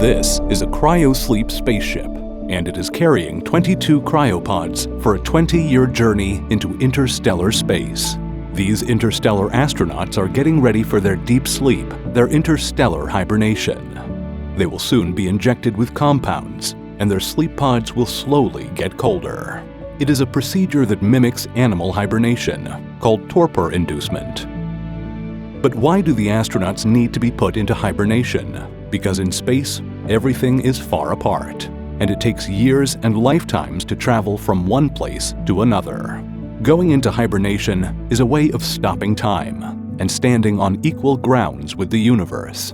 This is a Cryosleep spaceship, and it is carrying 22 cryopods for a 20-year journey into interstellar space. These interstellar astronauts are getting ready for their deep sleep, their interstellar hibernation. They will soon be injected with compounds, and their sleep pods will slowly get colder. It is a procedure that mimics animal hibernation, called Torpor inducement. But why do the astronauts need to be put into hibernation? Because in space, everything is far apart, and it takes years and lifetimes to travel from one place to another. Going into hibernation is a way of stopping time and standing on equal grounds with the universe.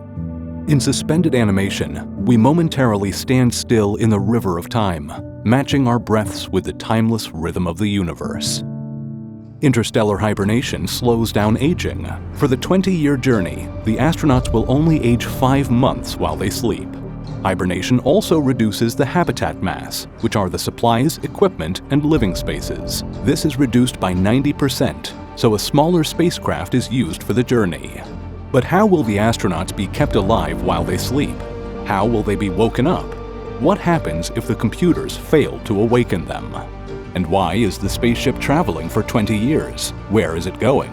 In suspended animation, we momentarily stand still in the river of time, matching our breaths with the timeless rhythm of the universe. Interstellar hibernation slows down aging. For the 20-year journey, the astronauts will only age 5 months while they sleep. Hibernation also reduces the habitat mass, which are the supplies, equipment, and living spaces. This is reduced by 90%, so a smaller spacecraft is used for the journey. But how will the astronauts be kept alive while they sleep? How will they be woken up? What happens if the computers fail to awaken them? And why is the spaceship traveling for 20 years? Where is it going?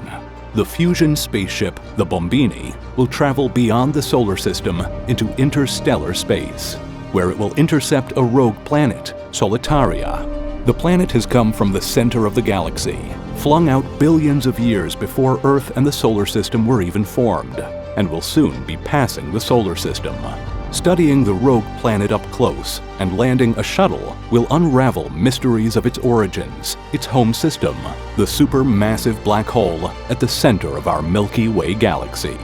The fusion spaceship, the Bombini, will travel beyond the solar system into interstellar space, where it will intercept a rogue planet, Solitaria. The planet has come from the center of the galaxy, flung out billions of years before Earth and the solar system were even formed, and will soon be passing the solar system. Studying the rogue planet up close and landing a shuttle will unravel mysteries of its origins, its home system, the supermassive black hole at the center of our Milky Way galaxy.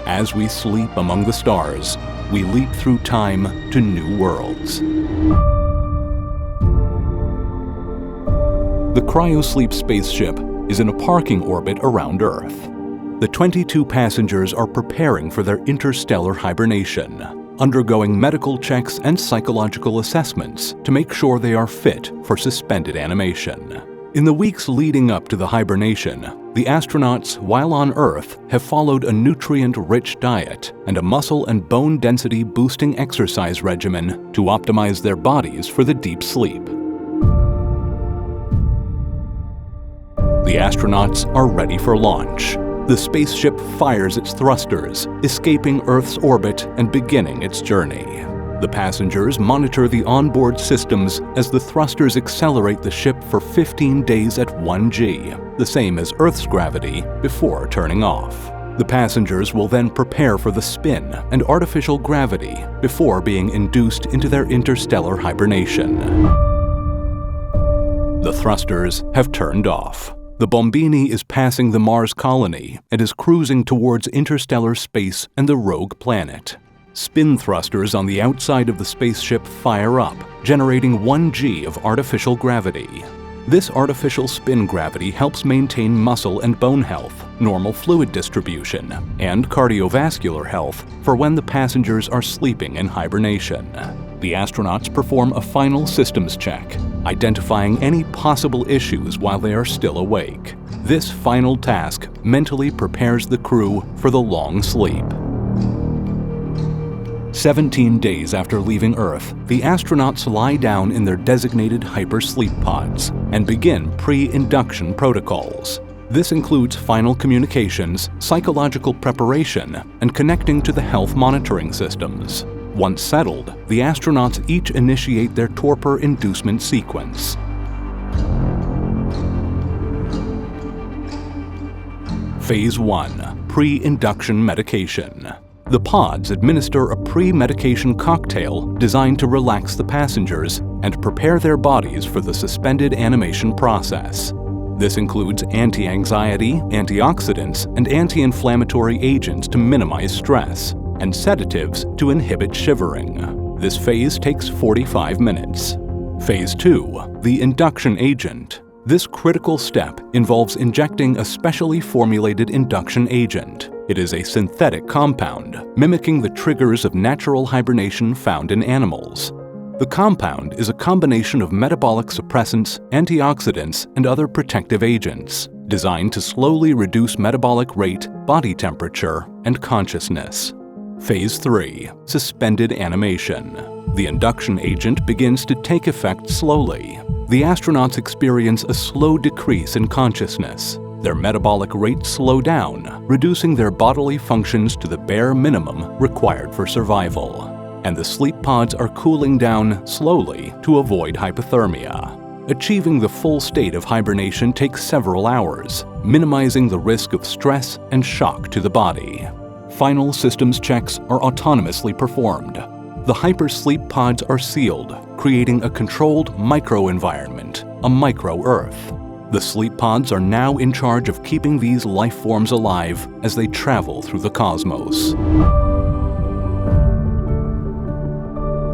As we sleep among the stars, we leap through time to new worlds. The Cryosleep spaceship is in a parking orbit around Earth. The 22 passengers are preparing for their interstellar hibernation, undergoing medical checks and psychological assessments to make sure they are fit for suspended animation. In the weeks leading up to the hibernation, the astronauts, while on Earth, have followed a nutrient-rich diet and a muscle and bone density boosting exercise regimen to optimize their bodies for the deep sleep. The astronauts are ready for launch. The spaceship fires its thrusters, escaping Earth's orbit and beginning its journey. The passengers monitor the onboard systems as the thrusters accelerate the ship for 15 days at 1G, the same as Earth's gravity, before turning off. The passengers will then prepare for the spin and artificial gravity before being induced into their interstellar hibernation. The thrusters have turned off. The Bombini is passing the Mars colony and is cruising towards interstellar space and the rogue planet. Spin thrusters on the outside of the spaceship fire up, generating 1G of artificial gravity. This artificial spin gravity helps maintain muscle and bone health, normal fluid distribution, and cardiovascular health for when the passengers are sleeping in hibernation. The astronauts perform a final systems check, identifying any possible issues while they are still awake. This final task mentally prepares the crew for the long sleep. 17 days after leaving Earth, the astronauts lie down in their designated hypersleep pods and begin pre-induction protocols. This includes final communications, psychological preparation, and connecting to the health monitoring systems. Once settled, the astronauts each initiate their torpor inducement sequence. Phase 1. Pre-induction medication. The pods administer a pre-medication cocktail designed to relax the passengers and prepare their bodies for the suspended animation process. This includes anti-anxiety, antioxidants, and anti-inflammatory agents to minimize stress, and sedatives to inhibit shivering. This phase takes 45 minutes. Phase 2. The induction agent. This critical step involves injecting a specially formulated induction agent. It is a synthetic compound, mimicking the triggers of natural hibernation found in animals. The compound is a combination of metabolic suppressants, antioxidants, and other protective agents, designed to slowly reduce metabolic rate, body temperature, and consciousness. Phase 3. Suspended animation. The induction agent begins to take effect slowly. The astronauts experience a slow decrease in consciousness. Their metabolic rates slow down, reducing their bodily functions to the bare minimum required for survival. And the sleep pods are cooling down slowly to avoid hypothermia. Achieving the full state of hibernation takes several hours, minimizing the risk of stress and shock to the body. Final systems checks are autonomously performed. The Hypersleep pods are sealed, creating a controlled microenvironment, a micro-Earth. The sleep pods are now in charge of keeping these life forms alive as they travel through the cosmos.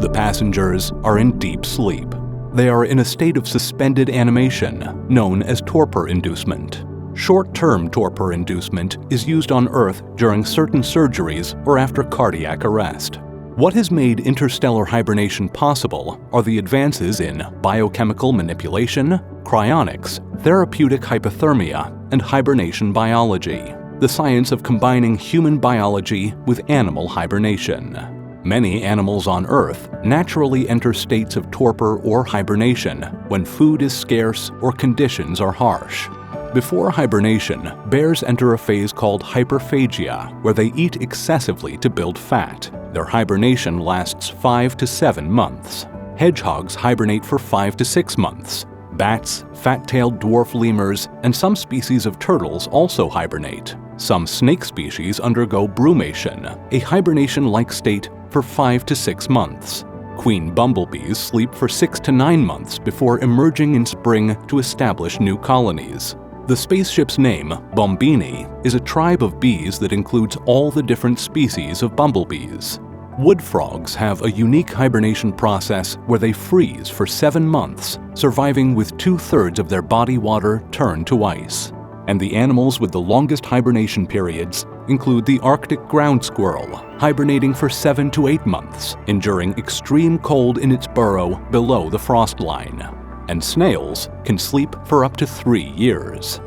The passengers are in deep sleep. They are in a state of suspended animation, known as torpor inducement. Short-term torpor inducement is used on Earth during certain surgeries or after cardiac arrest. What has made interstellar hibernation possible are the advances in biochemical manipulation, cryonics, therapeutic hypothermia, and hibernation biology, the science of combining human biology with animal hibernation. Many animals on Earth naturally enter states of torpor or hibernation when food is scarce or conditions are harsh. Before hibernation, bears enter a phase called hyperphagia, where they eat excessively to build fat. Their hibernation lasts 5 to 7 months. Hedgehogs hibernate for 5 to 6 months. Bats, fat-tailed dwarf lemurs, and some species of turtles also hibernate. Some snake species undergo brumation, a hibernation-like state for 5 to 6 months. Queen bumblebees sleep for 6 to 9 months before emerging in spring to establish new colonies. The spaceship's name, Bombini, is a tribe of bees that includes all the different species of bumblebees. Wood frogs have a unique hibernation process where they freeze for 7 months, surviving with 2/3 of their body water turned to ice. And the animals with the longest hibernation periods include the Arctic ground squirrel, hibernating for 7 to 8 months, enduring extreme cold in its burrow below the frost line. And snails can sleep for up to 3 years.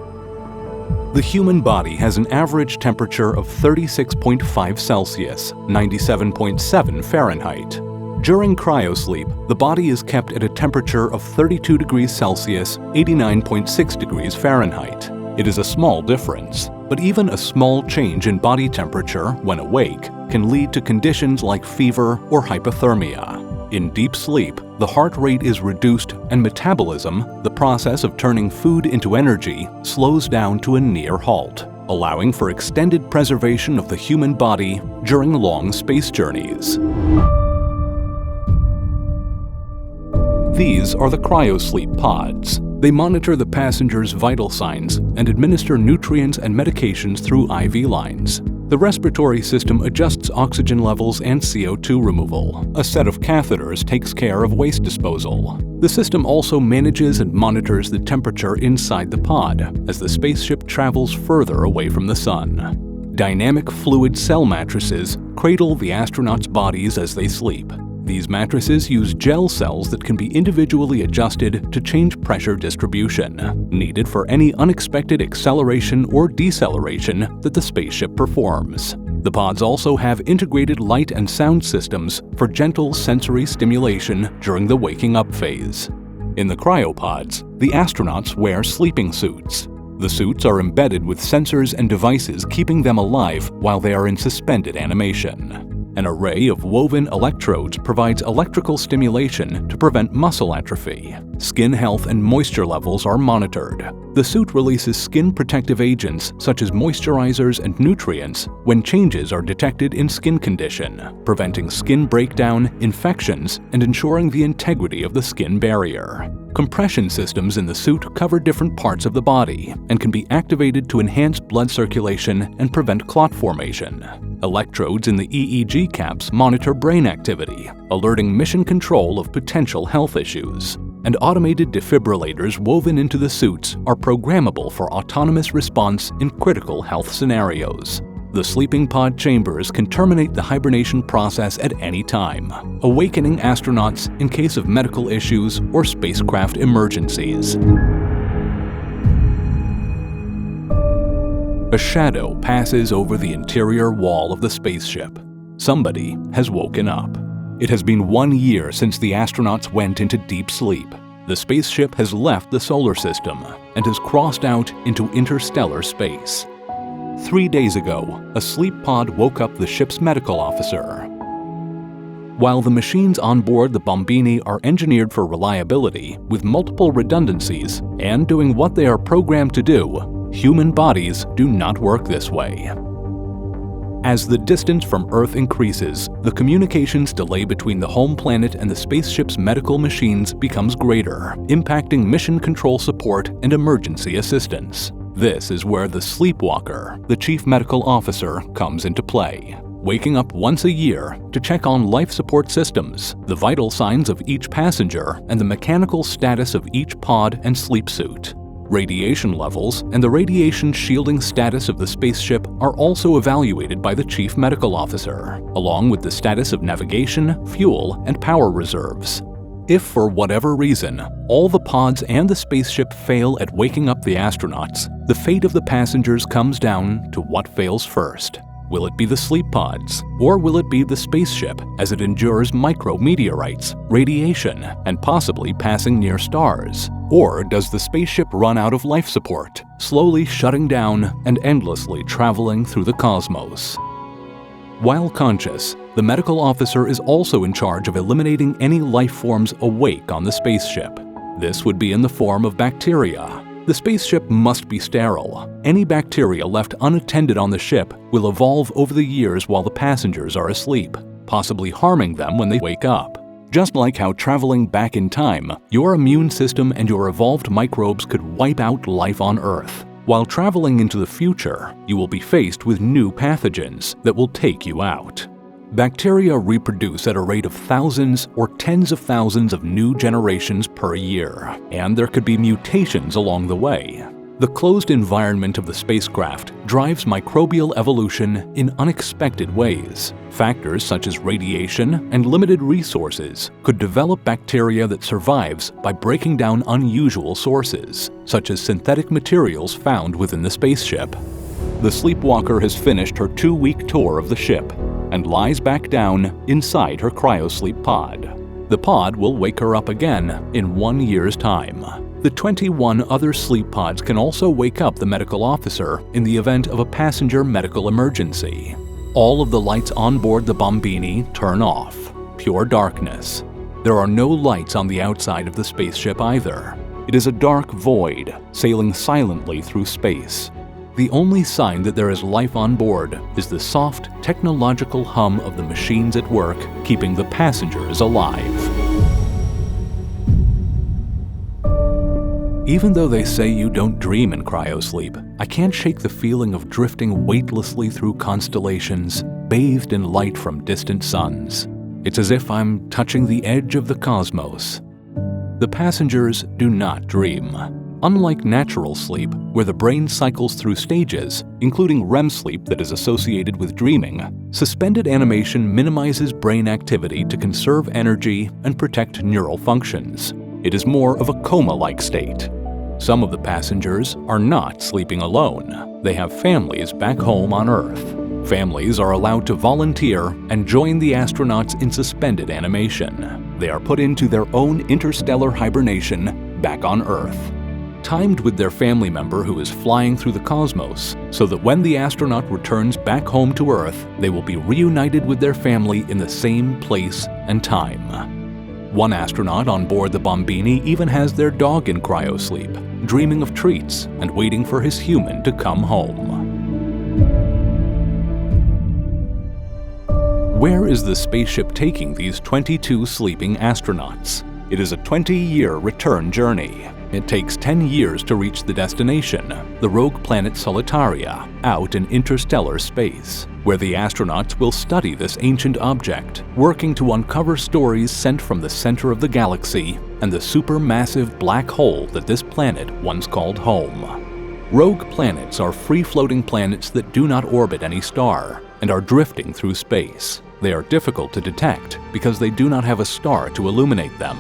The human body has an average temperature of 36.5 Celsius, 97.7 Fahrenheit. During cryosleep, the body is kept at a temperature of 32 degrees Celsius, 89.6 degrees Fahrenheit. It is a small difference, but even a small change in body temperature when awake can lead to conditions like fever or hypothermia. In deep sleep, the heart rate is reduced and metabolism, the process of turning food into energy, slows down to a near halt, allowing for extended preservation of the human body during long space journeys. These are the Cryosleep pods. They monitor the passenger's vital signs and administer nutrients and medications through IV lines. The respiratory system adjusts oxygen levels and CO2 removal. A set of catheters takes care of waste disposal. The system also manages and monitors the temperature inside the pod as the spaceship travels further away from the sun. Dynamic fluid cell mattresses cradle the astronauts' bodies as they sleep. These mattresses use gel cells that can be individually adjusted to change pressure distribution, needed for any unexpected acceleration or deceleration that the spaceship performs. The pods also have integrated light and sound systems for gentle sensory stimulation during the waking up phase. In the cryopods, the astronauts wear sleeping suits. The suits are embedded with sensors and devices keeping them alive while they are in suspended animation. An array of woven electrodes provides electrical stimulation to prevent muscle atrophy. Skin health and moisture levels are monitored. The suit releases skin protective agents such as moisturizers and nutrients when changes are detected in skin condition, preventing skin breakdown, infections, and ensuring the integrity of the skin barrier. Compression systems in the suit cover different parts of the body and can be activated to enhance blood circulation and prevent clot formation. Electrodes in the EEG caps monitor brain activity, alerting mission control of potential health issues. And automated defibrillators woven into the suits are programmable for autonomous response in critical health scenarios. The sleeping pod chambers can terminate the hibernation process at any time, awakening astronauts in case of medical issues or spacecraft emergencies. A shadow passes over the interior wall of the spaceship. Somebody has woken up. It has been 1 year since the astronauts went into deep sleep. The spaceship has left the solar system and has crossed out into interstellar space. 3 days ago, a sleep pod woke up the ship's medical officer. While the machines on board the Bombini are engineered for reliability, with multiple redundancies, and doing what they are programmed to do, human bodies do not work this way. As the distance from Earth increases, the communications delay between the home planet and the spaceship's medical machines becomes greater, impacting mission control support and emergency assistance. This is where the sleepwalker, the chief medical officer, comes into play, waking up once a year to check on life support systems, the vital signs of each passenger, and the mechanical status of each pod and sleep suit. Radiation levels and the radiation shielding status of the spaceship are also evaluated by the chief medical officer, along with the status of navigation, fuel, and power reserves. If for whatever reason, all the pods and the spaceship fail at waking up the astronauts, the fate of the passengers comes down to what fails first. Will it be the sleep pods, or will it be the spaceship as it endures micrometeorites, radiation, and possibly passing near stars? Or does the spaceship run out of life support, slowly shutting down and endlessly traveling through the cosmos? While conscious, the medical officer is also in charge of eliminating any life forms awake on the spaceship. This would be in the form of bacteria. The spaceship must be sterile. Any bacteria left unattended on the ship will evolve over the years while the passengers are asleep, possibly harming them when they wake up. Just like how traveling back in time, your immune system and your evolved microbes could wipe out life on Earth. While traveling into the future, you will be faced with new pathogens that will take you out. Bacteria reproduce at a rate of thousands or tens of thousands of new generations per year, and there could be mutations along the way. The closed environment of the spacecraft drives microbial evolution in unexpected ways. Factors such as radiation and limited resources could develop bacteria that survives by breaking down unusual sources, such as synthetic materials found within the spaceship. The sleepwalker has finished her 2-week tour of the ship and lies back down inside her cryosleep pod. The pod will wake her up again in 1 year's time. The 21 other sleep pods can also wake up the medical officer in the event of a passenger medical emergency. All of the lights on board the Bombini turn off. Pure darkness. There are no lights on the outside of the spaceship either. It is a dark void, sailing silently through space. The only sign that there is life on board is the soft, technological hum of the machines at work, keeping the passengers alive. Even though they say you don't dream in cryosleep, I can't shake the feeling of drifting weightlessly through constellations, bathed in light from distant suns. It's as if I'm touching the edge of the cosmos. The passengers do not dream. Unlike natural sleep, where the brain cycles through stages, including REM sleep that is associated with dreaming, suspended animation minimizes brain activity to conserve energy and protect neural functions. It is more of a coma-like state. Some of the passengers are not sleeping alone. They have families back home on Earth. Families are allowed to volunteer and join the astronauts in suspended animation. They are put into their own interstellar hibernation back on Earth, timed with their family member who is flying through the cosmos, so that when the astronaut returns back home to Earth, they will be reunited with their family in the same place and time. One astronaut on board the Bombini even has their dog in cryosleep, dreaming of treats and waiting for his human to come home. Where is the spaceship taking these 22 sleeping astronauts? It is a 20-year return journey. It takes 10 years to reach the destination, the rogue planet Solitaria, out in interstellar space, where the astronauts will study this ancient object, working to uncover stories sent from the center of the galaxy and the supermassive black hole that this planet once called home. Rogue planets are free-floating planets that do not orbit any star and are drifting through space. They are difficult to detect because they do not have a star to illuminate them.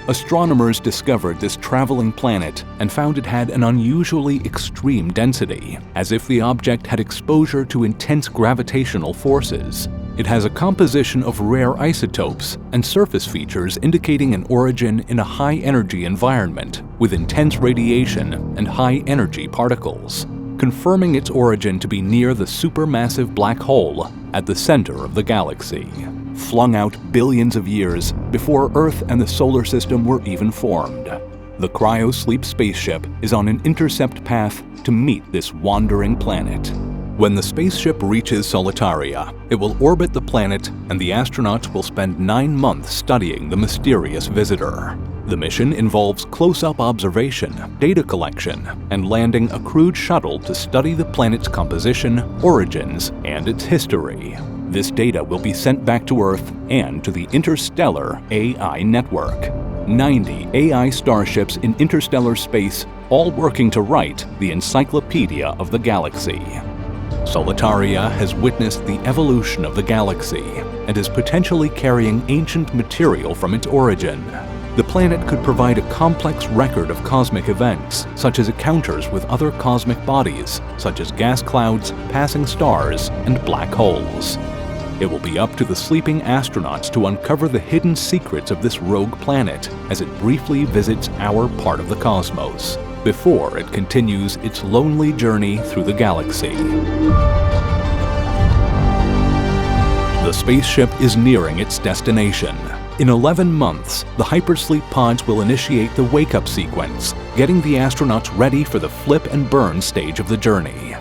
Astronomers discovered this traveling planet and found it had an unusually extreme density, as if the object had exposure to intense gravitational forces. It has a composition of rare isotopes and surface features indicating an origin in a high-energy environment with intense radiation and high-energy particles, confirming its origin to be near the supermassive black hole at the center of the galaxy, flung out billions of years before Earth and the solar system were even formed. The Cryosleep spaceship is on an intercept path to meet this wandering planet. When the spaceship reaches Solitaria, it will orbit the planet and the astronauts will spend 9 months studying the mysterious visitor. The mission involves close-up observation, data collection, and landing a crewed shuttle to study the planet's composition, origins, and its history. This data will be sent back to Earth and to the Interstellar AI network. 90 AI starships in interstellar space, all working to write the encyclopedia of the galaxy. Solitaria has witnessed the evolution of the galaxy and is potentially carrying ancient material from its origin. The planet could provide a complex record of cosmic events, such as encounters with other cosmic bodies, such as gas clouds, passing stars, and black holes. It will be up to the sleeping astronauts to uncover the hidden secrets of this rogue planet as it briefly visits our part of the cosmos, before it continues its lonely journey through the galaxy. The spaceship is nearing its destination. In 11 months, the Hypersleep pods will initiate the wake-up sequence, getting the astronauts ready for the flip and burn stage of the journey.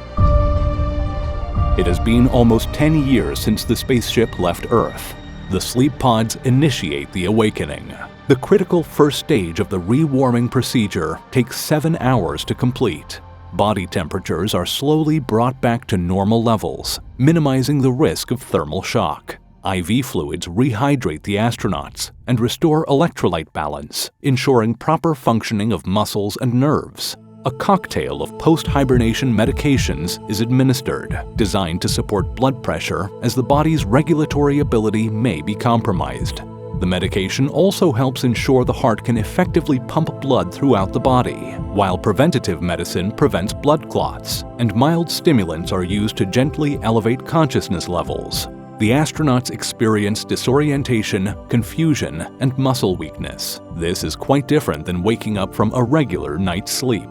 It has been almost 10 years since the spaceship left Earth. The sleep pods initiate the awakening. The critical first stage of the rewarming procedure takes 7 hours to complete. Body temperatures are slowly brought back to normal levels, minimizing the risk of thermal shock. IV fluids rehydrate the astronauts and restore electrolyte balance, ensuring proper functioning of muscles and nerves. A cocktail of post-hibernation medications is administered, designed to support blood pressure as the body's regulatory ability may be compromised. The medication also helps ensure the heart can effectively pump blood throughout the body, while preventative medicine prevents blood clots, and mild stimulants are used to gently elevate consciousness levels. The astronauts experience disorientation, confusion, and muscle weakness. This is quite different than waking up from a regular night's sleep.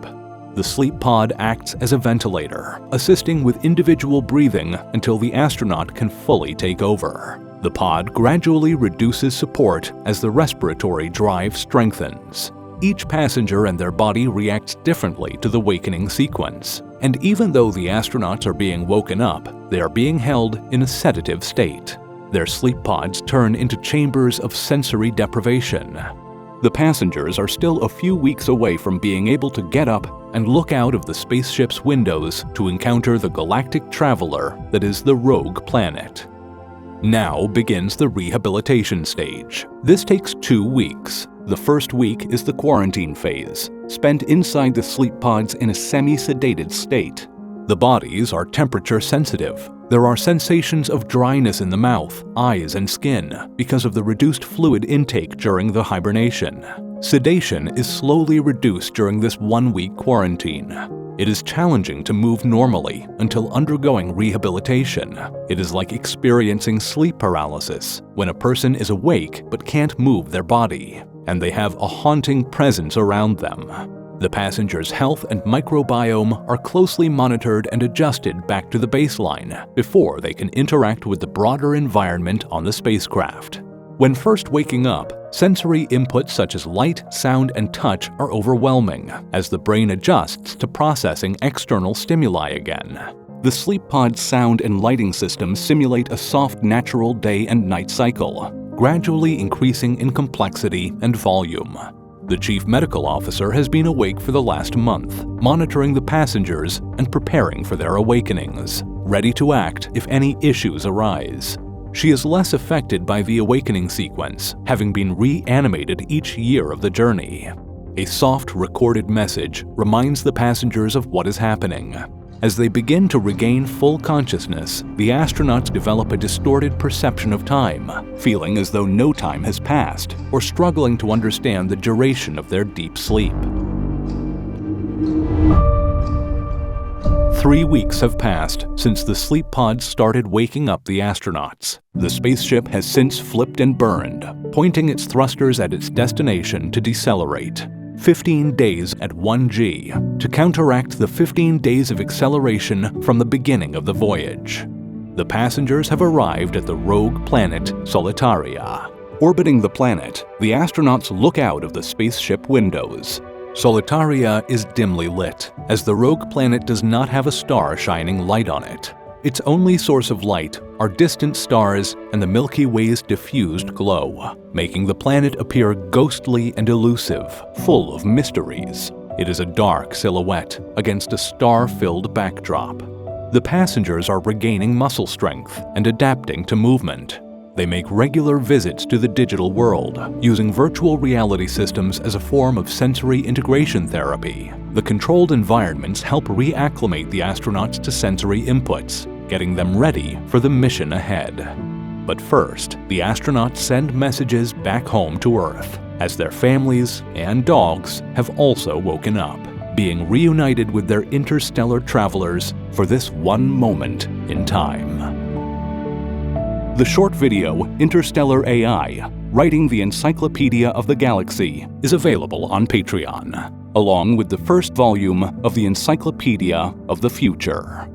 The sleep pod acts as a ventilator, assisting with individual breathing until the astronaut can fully take over. The pod gradually reduces support as the respiratory drive strengthens. Each passenger and their body reacts differently to the wakening sequence. And even though the astronauts are being woken up, they are being held in a sedative state. Their sleep pods turn into chambers of sensory deprivation. The passengers are still a few weeks away from being able to get up and look out of the spaceship's windows to encounter the galactic traveler that is the rogue planet. Now begins the rehabilitation stage. This takes 2 weeks. The first week is the quarantine phase, spent inside the sleep pods in a semi-sedated state. The bodies are temperature sensitive. There are sensations of dryness in the mouth, eyes, and skin because of the reduced fluid intake during the hibernation. Sedation is slowly reduced during this 1-week quarantine. It is challenging to move normally until undergoing rehabilitation. It is like experiencing sleep paralysis, when a person is awake but can't move their body, and they have a haunting presence around them. The passengers' health and microbiome are closely monitored and adjusted back to the baseline before they can interact with the broader environment on the spacecraft. When first waking up, sensory inputs such as light, sound, and touch are overwhelming as the brain adjusts to processing external stimuli again. The sleep pod's sound and lighting systems simulate a soft natural day and night cycle, gradually increasing in complexity and volume. The chief medical officer has been awake for the last month, monitoring the passengers and preparing for their awakenings, ready to act if any issues arise. She is less affected by the awakening sequence, having been reanimated each year of the journey. A soft recorded message reminds the passengers of what is happening. As they begin to regain full consciousness, the astronauts develop a distorted perception of time, feeling as though no time has passed, or struggling to understand the duration of their deep sleep. 3 weeks have passed since the sleep pods started waking up the astronauts. The spaceship has since flipped and burned, pointing its thrusters at its destination to decelerate. 15 days at 1G to counteract the 15 days of acceleration from the beginning of the voyage. The passengers have arrived at the rogue planet Solitaria. Orbiting the planet, the astronauts look out of the spaceship windows. Solitaria is dimly lit, as the rogue planet does not have a star shining light on it. Its only source of light are distant stars and the Milky Way's diffused glow, making the planet appear ghostly and elusive, full of mysteries. It is a dark silhouette against a star-filled backdrop. The passengers are regaining muscle strength and adapting to movement. They make regular visits to the digital world, using virtual reality systems as a form of sensory integration therapy. The controlled environments help reacclimate the astronauts to sensory inputs, getting them ready for the mission ahead. But first, the astronauts send messages back home to Earth, as their families and dogs have also woken up, being reunited with their interstellar travelers for this one moment in time. The short video, Interstellar AI, Writing the Encyclopedia of the Galaxy, is available on Patreon, along with the first volume of the Encyclopedia of the Future.